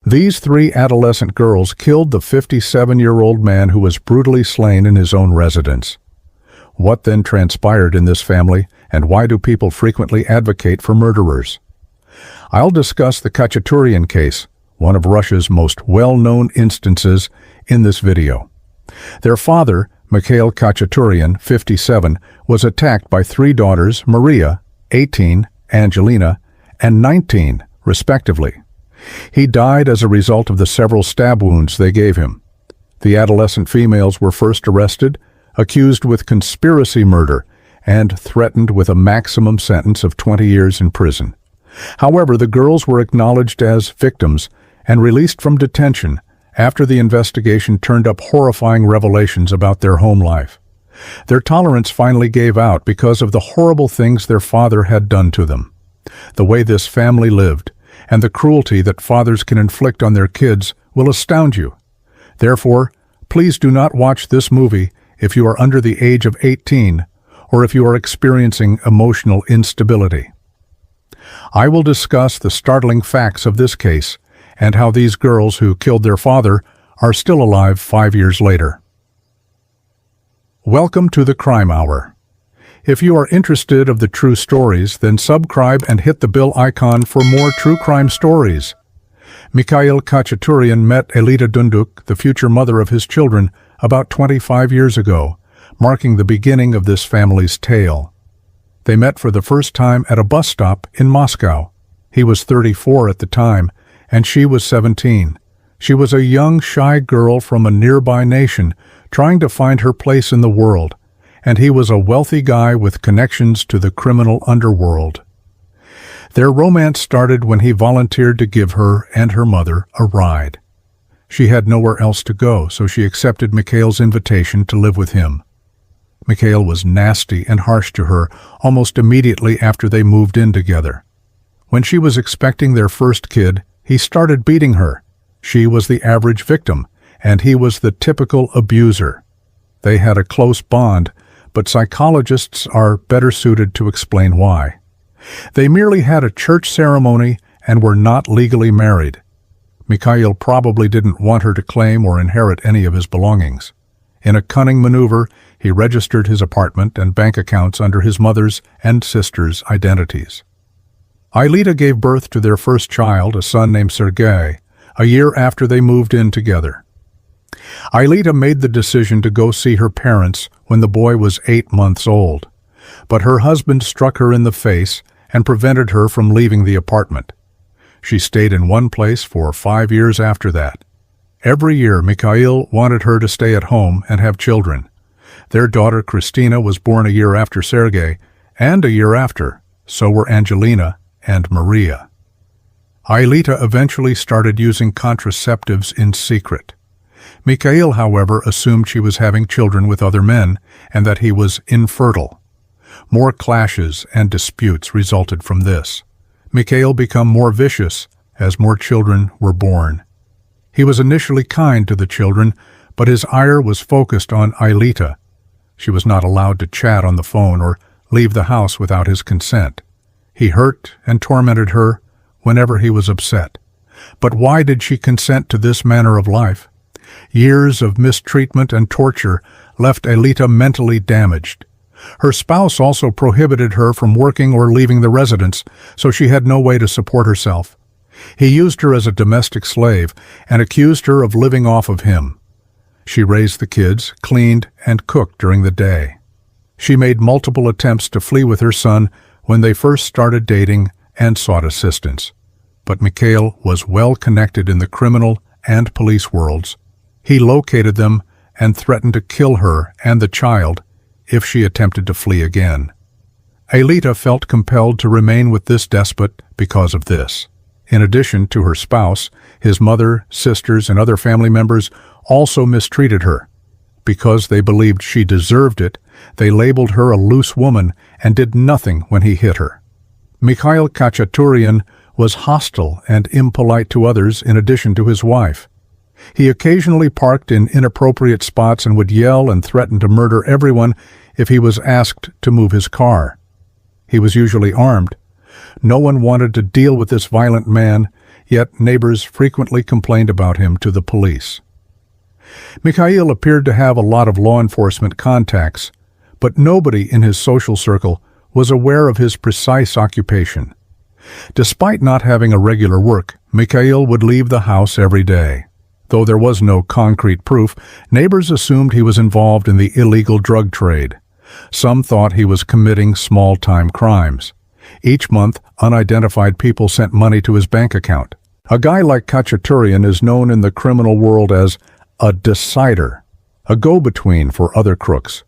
These three adolescent girls killed the 57-year-old man who was brutally slain in his own residence. What then transpired in this family, and why do people frequently advocate for murderers? I'll discuss the Kachaturian case, one of Russia's most well-known instances, in this video. Their father, Mikhail Kachaturian, 57, was attacked by three daughters, Maria, 18, Angelina, and 19, respectively. He died as a result of the several stab wounds they gave him. The adolescent females were first arrested, accused with conspiracy murder, and threatened with a maximum sentence of 20 years in prison. However, the girls were acknowledged as victims and released from detention after the investigation turned up horrifying revelations about their home life. Their tolerance finally gave out because of the horrible things their father had done to them. The way this family lived, and the cruelty that fathers can inflict on their kids, will astound you. Therefore, please do not watch this movie if you are under the age of 18 or if you are experiencing emotional instability. I will discuss the startling facts of this case and how these girls who killed their father are still alive 5 years later. Welcome to the Crime Hour. If you are interested of the true stories, then subscribe and hit the bell icon for more true crime stories. Mikhail Kachaturian met Elita Dunduk, the future mother of his children, about 25 years ago, marking the beginning of this family's tale. They met for the first time at a bus stop in Moscow. He was 34 at the time, and she was 17. She was a young, shy girl from a nearby nation trying to find her place in the world, and he was a wealthy guy with connections to the criminal underworld. Their romance started when he volunteered to give her and her mother a ride. She had nowhere else to go, so she accepted Mikhail's invitation to live with him. Mikhail was nasty and harsh to her almost immediately after they moved in together. When she was expecting their first kid, he started beating her. She was the average victim, and he was the typical abuser. They had a close bond, but psychologists are better suited to explain why. They merely had a church ceremony and were not legally married. Mikhail probably didn't want her to claim or inherit any of his belongings. In a cunning maneuver, he registered his apartment and bank accounts under his mother's and sister's identities. Aelita gave birth to their first child, a son named Sergei, a year after they moved in together. Aelita made the decision to go see her parents when the boy was 8 months old, but her husband struck her in the face and prevented her from leaving the apartment. She stayed in one place for 5 years after that. Every year, Mikhail wanted her to stay at home and have children. Their daughter Christina was born a year after Sergei, and a year after, so were Angelina and Maria. Aelita eventually started using contraceptives in secret. Mikhail, however, assumed she was having children with other men and that he was infertile. More clashes and disputes resulted from this. Mikhail became more vicious as more children were born. He was initially kind to the children, but his ire was focused on Aelita. She was not allowed to chat on the phone or leave the house without his consent. He hurt and tormented her whenever he was upset. But why did she consent to this manner of life? Years of mistreatment and torture left Aelita mentally damaged. Her spouse also prohibited her from working or leaving the residence, so she had no way to support herself. He used her as a domestic slave and accused her of living off of him. She raised the kids, cleaned, and cooked during the day. She made multiple attempts to flee with her son when they first started dating and sought assistance. But Mikhail was well connected in the criminal and police worlds. He located them and threatened to kill her and the child if she attempted to flee again. Aelita felt compelled to remain with this despot because of this. In addition to her spouse, his mother, sisters, and other family members also mistreated her. Because they believed she deserved it, they labeled her a loose woman and did nothing when he hit her. Mikhail Kachaturian was hostile and impolite to others in addition to his wife. He occasionally parked in inappropriate spots and would yell and threaten to murder everyone if he was asked to move his car. He was usually armed. No one wanted to deal with this violent man, yet neighbors frequently complained about him to the police. Mikhail appeared to have a lot of law enforcement contacts, but nobody in his social circle was aware of his precise occupation. Despite not having a regular work, Mikhail would leave the house every day. Though there was no concrete proof, neighbors assumed he was involved in the illegal drug trade. Some thought he was committing small-time crimes. Each month, unidentified people sent money to his bank account. A guy like Kachaturian is known in the criminal world as a decider, a go-between for other crooks.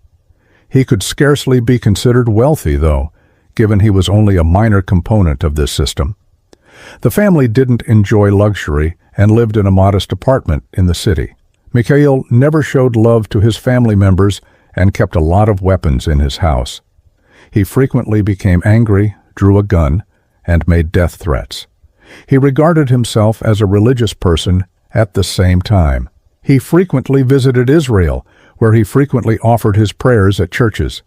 He could scarcely be considered wealthy, though, given he was only a minor component of this system. The family didn't enjoy luxury and lived in a modest apartment in the city. Mikhail never showed love to his family members and kept a lot of weapons in his house. He frequently became angry, drew a gun, and made death threats. He regarded himself as a religious person at the same time. He frequently visited Israel, where he frequently offered his prayers at churches.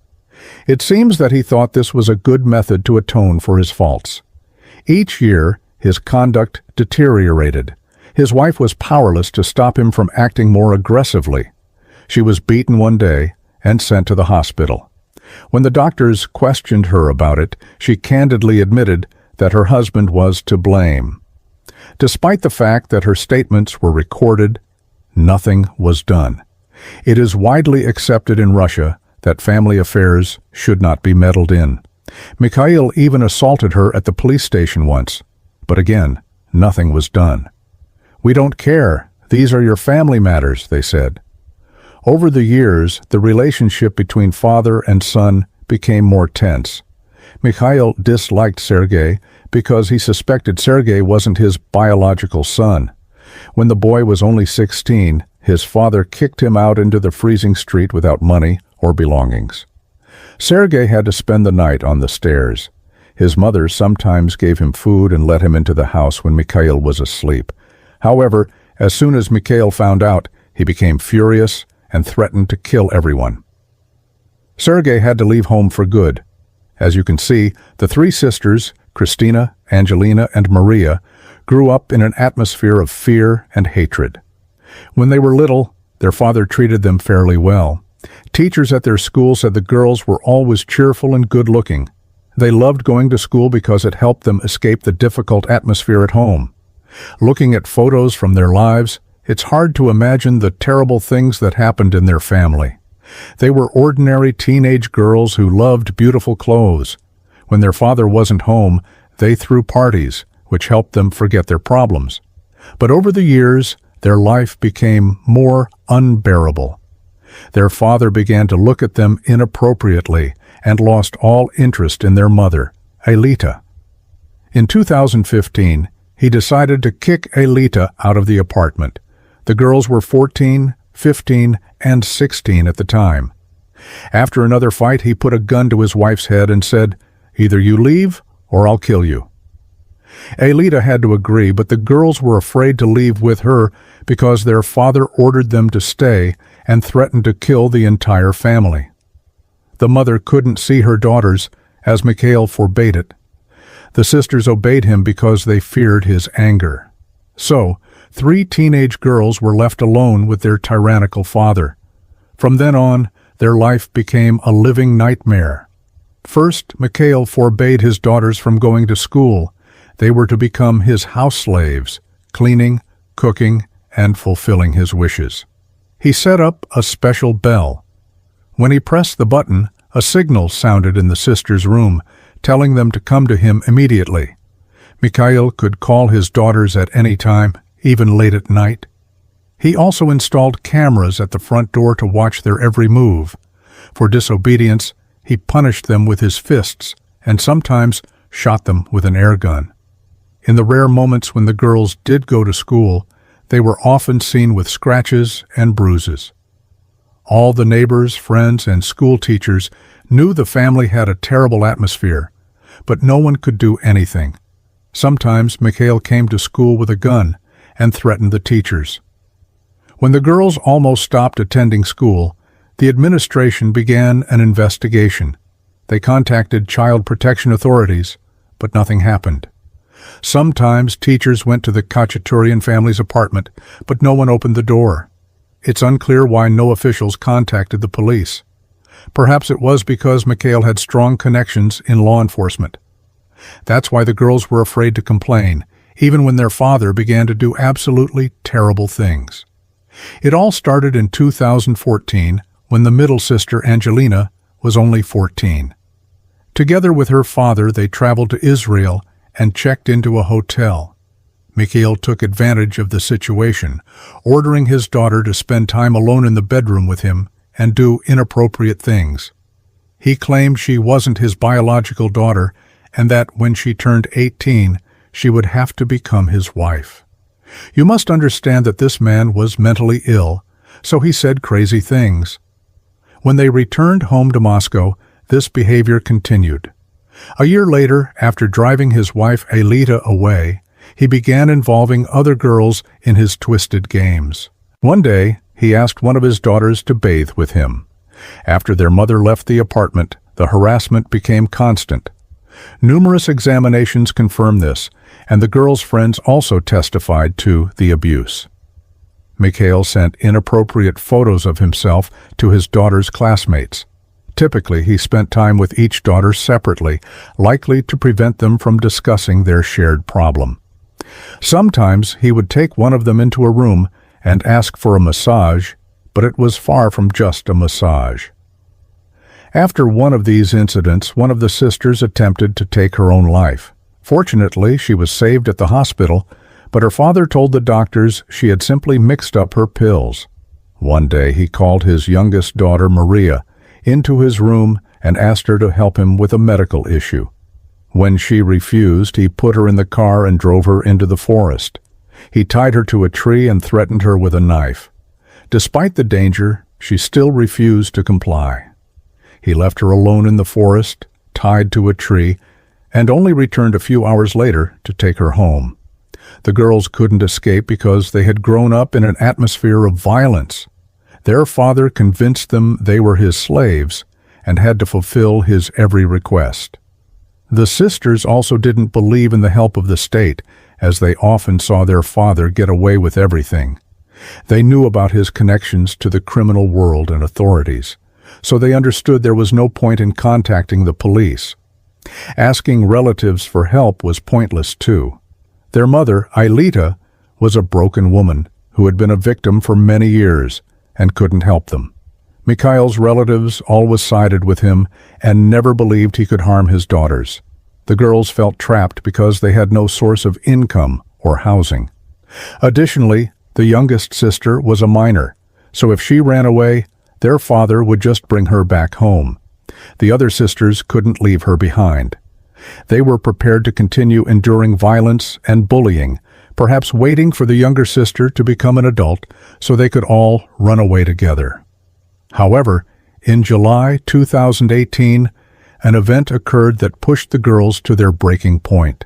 It seems that he thought this was a good method to atone for his faults. Each year, his conduct deteriorated. His wife was powerless to stop him from acting more aggressively. She was beaten one day and sent to the hospital. When the doctors questioned her about it, she candidly admitted that her husband was to blame. Despite the fact that her statements were recorded, nothing was done. It is widely accepted in Russia that family affairs should not be meddled in. Mikhail even assaulted her at the police station once, but again, nothing was done. "We don't care. These are your family matters," they said. Over the years, the relationship between father and son became more tense. Mikhail disliked Sergei because he suspected Sergei wasn't his biological son. When the boy was only 16, his father kicked him out into the freezing street without money or belongings. Sergei had to spend the night on the stairs. His mother sometimes gave him food and let him into the house when Mikhail was asleep. However, as soon as Mikhail found out, he became furious and threatened to kill everyone. Sergei had to leave home for good. As you can see, the three sisters, Christina, Angelina, and Maria, grew up in an atmosphere of fear and hatred. When they were little, their father treated them fairly well. Teachers at their school said the girls were always cheerful and good-looking. They loved going to school because it helped them escape the difficult atmosphere at home. Looking at photos from their lives, it's hard to imagine the terrible things that happened in their family. They were ordinary teenage girls who loved beautiful clothes. When their father wasn't home, they threw parties, which helped them forget their problems. But over the years, their life became more unbearable. Their father began to look at them inappropriately and lost all interest in their mother, Aelita. In 2015, he decided to kick Aelita out of the apartment. The girls were 14, 15, and 16 at the time. After another fight, he put a gun to his wife's head and said, "Either you leave or I'll kill you." Aelita had to agree, but the girls were afraid to leave with her because their father ordered them to stay and threatened to kill the entire family. The mother couldn't see her daughters, as Mikhail forbade it. The sisters obeyed him because they feared his anger. So, 3 teenage girls were left alone with their tyrannical father. From then on, their life became a living nightmare. First, Mikhail forbade his daughters from going to school. They were to become his house slaves, cleaning, cooking, and fulfilling his wishes. He set up a special bell. When he pressed the button, a signal sounded in the sisters' room, telling them to come to him immediately. Mikhail could call his daughters at any time, even late at night. He also installed cameras at the front door to watch their every move. For disobedience, he punished them with his fists and sometimes shot them with an air gun. In the rare moments when the girls did go to school, they were often seen with scratches and bruises. All the neighbors, friends, and school teachers knew the family had a terrible atmosphere, but no one could do anything. Sometimes Mikhail came to school with a gun and threatened the teachers. When the girls almost stopped attending school, the administration began an investigation. They contacted child protection authorities, but nothing happened. Sometimes teachers went to the Kachaturian family's apartment, but no one opened the door. It's unclear why no officials contacted the police. Perhaps it was because Mikhail had strong connections in law enforcement. That's why the girls were afraid to complain, even when their father began to do absolutely terrible things. It all started in 2014, when the middle sister, Angelina, was only 14. Together with her father, they traveled to Israel and checked into a hotel. Mikhail took advantage of the situation, ordering his daughter to spend time alone in the bedroom with him and do inappropriate things. He claimed she wasn't his biological daughter and that when she turned 18, she would have to become his wife. You must understand that this man was mentally ill, so he said crazy things. When they returned home to Moscow, this behavior continued. A year later, after driving his wife Angelina away, he began involving other girls in his twisted games. One day, he asked one of his daughters to bathe with him. After their mother left the apartment, the harassment became constant. Numerous examinations confirmed this, and the girls' friends also testified to the abuse. Mikhail sent inappropriate photos of himself to his daughter's classmates. Typically, he spent time with each daughter separately, likely to prevent them from discussing their shared problem. Sometimes he would take one of them into a room and ask for a massage, but it was far from just a massage. After one of these incidents, one of the sisters attempted to take her own life. Fortunately, she was saved at the hospital, but her father told the doctors she had simply mixed up her pills. One day he called his youngest daughter, Maria, into his room and asked her to help him with a medical issue. When she refused, he put her in the car and drove her into the forest. He tied her to a tree and threatened her with a knife. Despite the danger, she still refused to comply. He left her alone in the forest, tied to a tree, and only returned a few hours later to take her home. The girls couldn't escape because they had grown up in an atmosphere of violence. Their father convinced them they were his slaves and had to fulfill his every request. The sisters also didn't believe in the help of the state, as they often saw their father get away with everything. They knew about his connections to the criminal world and authorities, so they understood there was no point in contacting the police. Asking relatives for help was pointless too. Their mother, Angelina, was a broken woman who had been a victim for many years and couldn't help them. Mikhail's relatives always sided with him and never believed he could harm his daughters. The girls felt trapped because they had no source of income or housing. Additionally, the youngest sister was a minor, so if she ran away, their father would just bring her back home. The other sisters couldn't leave her behind. They were prepared to continue enduring violence and bullying, perhaps waiting for the younger sister to become an adult so they could all run away together. However, in July 2018, an event occurred that pushed the girls to their breaking point.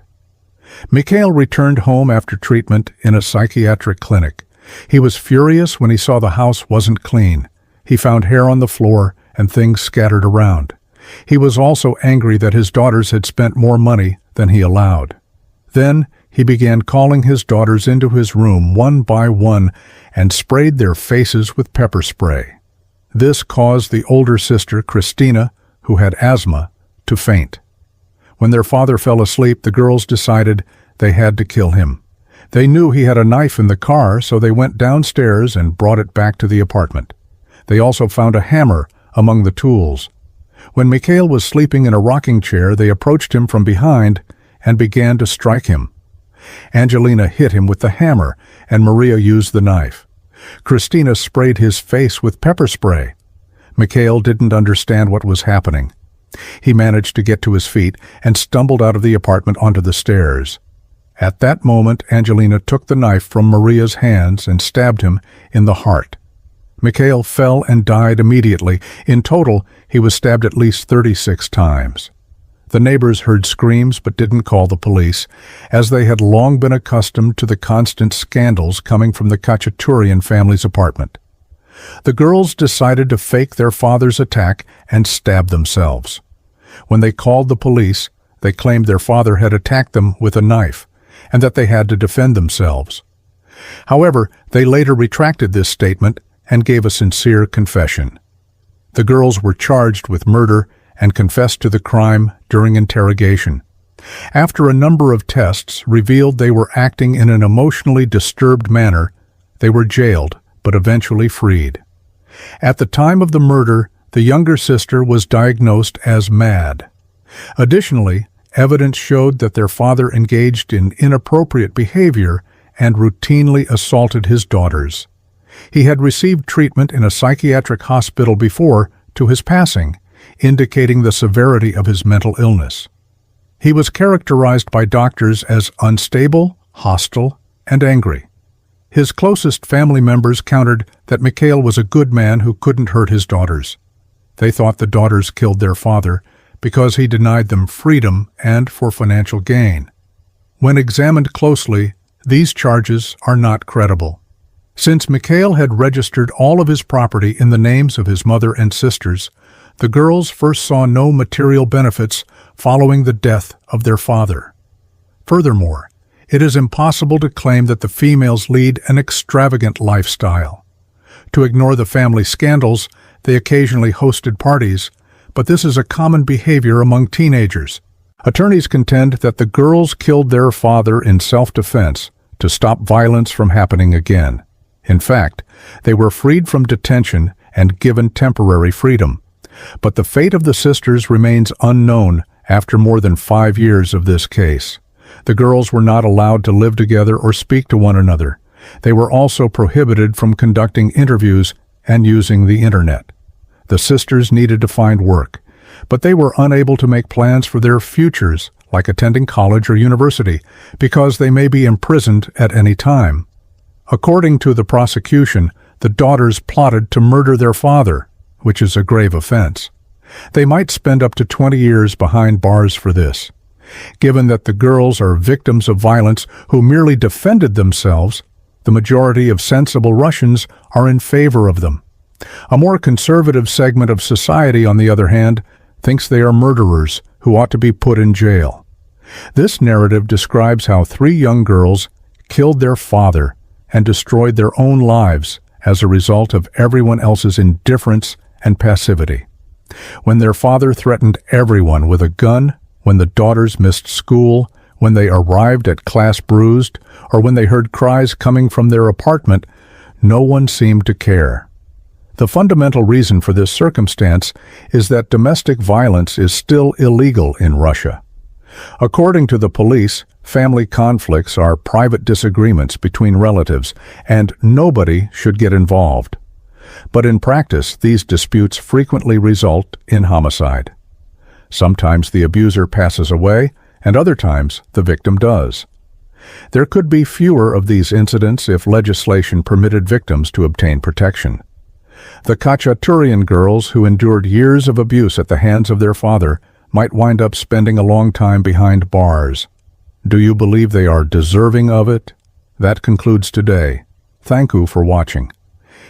Mikhail returned home after treatment in a psychiatric clinic. He was furious when he saw the house wasn't clean. He found hair on the floor and things scattered around. He was also angry that his daughters had spent more money than he allowed. Then he began calling his daughters into his room one by one and sprayed their faces with pepper spray. This caused the older sister, Christina, who had asthma, to faint. When their father fell asleep, the girls decided they had to kill him. They knew he had a knife in the car, so they went downstairs and brought it back to the apartment. They also found a hammer among the tools. When Mikhail was sleeping in a rocking chair, they approached him from behind and began to strike him. Angelina hit him with the hammer, and Maria used the knife. Christina sprayed his face with pepper spray. Mikhail didn't understand what was happening. He managed to get to his feet and stumbled out of the apartment onto the stairs. At that moment, Angelina took the knife from Maria's hands and stabbed him in the heart. Mikhail fell and died immediately. In total, he was stabbed at least 36 times. The neighbors heard screams but didn't call the police, as they had long been accustomed to the constant scandals coming from the Kachaturian family's apartment. The girls decided to fake their father's attack and stab themselves. When they called the police, they claimed their father had attacked them with a knife, and that they had to defend themselves. However, they later retracted this statement and gave a sincere confession. The girls were charged with murder and confessed to the crime during interrogation. After a number of tests revealed they were acting in an emotionally disturbed manner, they were jailed but eventually freed. At the time of the murder, the younger sister was diagnosed as mad. Additionally, evidence showed that their father engaged in inappropriate behavior and routinely assaulted his daughters. He had received treatment in a psychiatric hospital before to his passing, indicating the severity of his mental illness. He was characterized by doctors as unstable, hostile, and angry. His closest family members countered that Mikhail was a good man who couldn't hurt his daughters. They thought the daughters killed their father because he denied them freedom and for financial gain. When examined closely, these charges are not credible. Since Mikhail had registered all of his property in the names of his mother and sisters, the girls first saw no material benefits following the death of their father. Furthermore, it is impossible to claim that the females lead an extravagant lifestyle. To ignore the family scandals, they occasionally hosted parties, but this is a common behavior among teenagers. Attorneys contend that the girls killed their father in self-defense to stop violence from happening again. In fact, they were freed from detention and given temporary freedom. But the fate of the sisters remains unknown after more than 5 years of this case. The girls were not allowed to live together or speak to one another. They were also prohibited from conducting interviews and using the internet. The sisters needed to find work, but they were unable to make plans for their futures, like attending college or university, because they may be imprisoned at any time. According to the prosecution, the daughters plotted to murder their father, which is a grave offense. They might spend up to 20 years behind bars for this. Given that the girls are victims of violence who merely defended themselves, the majority of sensible Russians are in favor of them. A more conservative segment of society, on the other hand, thinks they are murderers who ought to be put in jail. This narrative describes how 3 young girls killed their father and destroyed their own lives as a result of everyone else's indifference and passivity. When their father threatened everyone with a gun, when the daughters missed school, when they arrived at class bruised, or when they heard cries coming from their apartment, no one seemed to care. The fundamental reason for this circumstance is that domestic violence is still illegal in Russia. According to the police, family conflicts are private disagreements between relatives, and nobody should get involved. But in practice, these disputes frequently result in homicide. Sometimes the abuser passes away, and other times the victim does. There could be fewer of these incidents if legislation permitted victims to obtain protection. The Kachaturian girls who endured years of abuse at the hands of their father might wind up spending a long time behind bars. Do you believe they are deserving of it? That concludes today. Thank you for watching.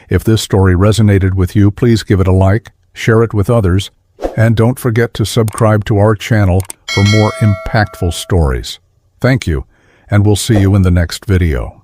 If this story resonated with you, please give it a like, share it with others, and don't forget to subscribe to our channel for more impactful stories. Thank you, and we'll see you in the next video.